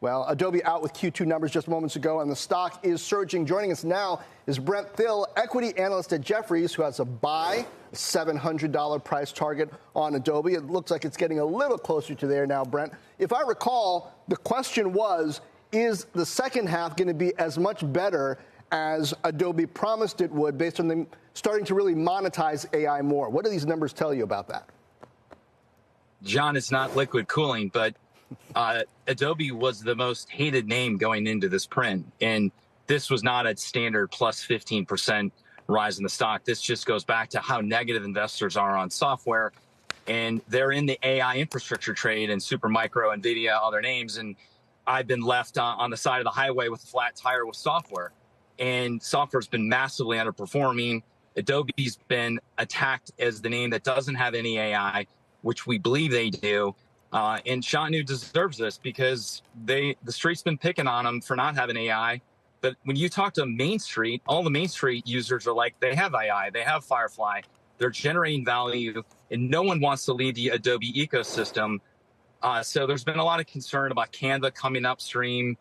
Well, Adobe out with Q2 numbers just moments ago, and the stock is surging. Joining us now is Brent Thill, equity analyst at Jefferies, who has a buy, $700 price target on Adobe. It looks like it's getting a little closer to there now, Brent. If I recall, the question was, is the second half going to be as much better as Adobe promised it would, based on them starting to really monetize AI more? What do these numbers tell you about that? John, it's not liquid cooling, but Adobe was the most hated name going into this print. And this was not a standard plus 15% rise in the stock. This just goes back to how negative investors are on software. And they're in the AI infrastructure trade, and Supermicro, NVIDIA, other names. And I've been left on the side of the highway with a flat tire with software. And software's been massively underperforming. Adobe's been attacked as the name that doesn't have any AI, which we believe they do. And Shantanu deserves this because the street's been picking on them for not having AI. But when you talk to Main Street, all the Main Street users are like, they have AI, they have Firefly, they're generating value, and no one wants to leave the Adobe ecosystem. So there's been a lot of concern about Canva coming upstream.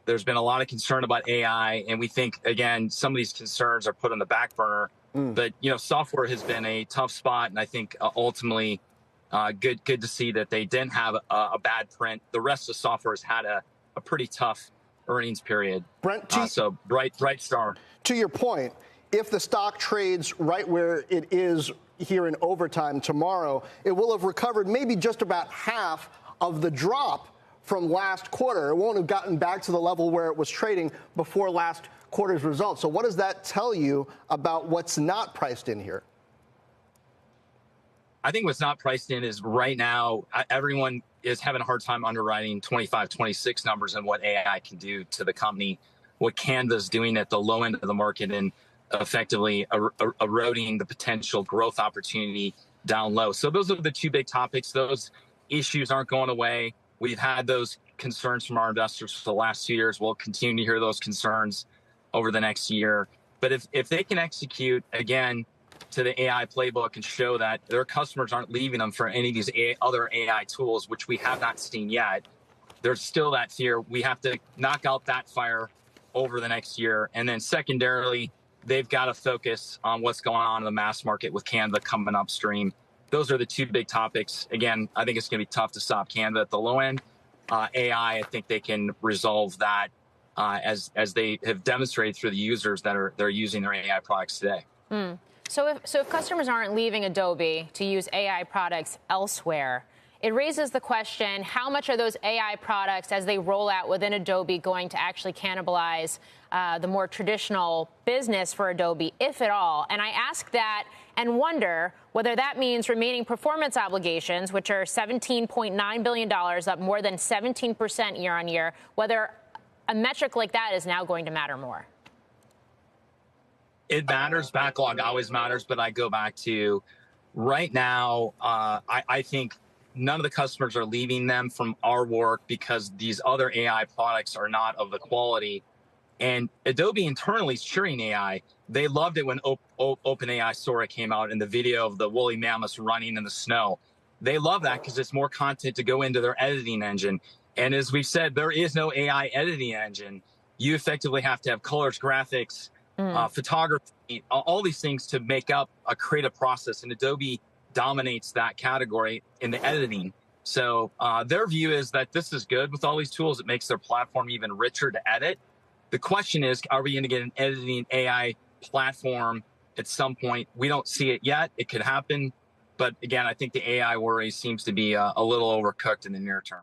There's been a lot of concern about AI. And we think, again, some of these concerns are put on the back burner. But, software has been a tough spot. And I think ultimately, good to see that they didn't have a bad print. The rest of software has had a pretty tough earnings period. Brent, so bright star. To your point, if the stock trades right where it is here in overtime tomorrow, it will have recovered maybe just about half of the drop from last quarter. It won't have gotten back to the level where it was trading before last quarter's results. So what does that tell you about what's not priced in here? I think what's not priced in is right now, everyone is having a hard time underwriting 25, 26 numbers and what AI can do to the company, what Canva's doing at the low end of the market and effectively eroding the potential growth opportunity down low. So those are the two big topics. Those issues aren't going away. We've had those concerns from our investors for the last 2 years. We'll continue to hear those concerns over the next year. But if they can execute, again, to the AI playbook and show that their customers aren't leaving them for any of these other AI tools, which we have not seen yet, there's still that fear. We have to knock out that fire over the next year. And then secondarily, they've got to focus on what's going on in the mass market with Canva coming upstream. Those are the two big topics. Again, I think it's going to be tough to stop Canva at the low end. AI, I think they can resolve that as they have demonstrated through the users that are using their AI products today. So if customers aren't leaving Adobe to use AI products elsewhere, it raises the question, how much are those AI products, as they roll out within Adobe, going to actually cannibalize the more traditional business for Adobe, if at all? And I ask that and wonder whether that means remaining performance obligations, which are $17.9 billion, up more than 17% year on year, whether a metric like that is now going to matter more. It matters. Backlog always matters. But I go back to right now, I think none of the customers are leaving them from our work because these other AI products are not of the quality. And Adobe internally is cheering AI. They loved it when OpenAI Sora came out and the video of the woolly mammoths running in the snow. They love that because it's more content to go into their editing engine. And as we've said, there is no AI editing engine. You effectively have to have colors, graphics, photography, all these things to make up a creative process. And Adobe dominates that category in the editing. So their view is that this is good with all these tools. It makes their platform even richer to edit. The question is, are we going to get an editing AI platform at some point? We don't see it yet. It could happen. But again, I think the AI worry seems to be a little overcooked in the near term.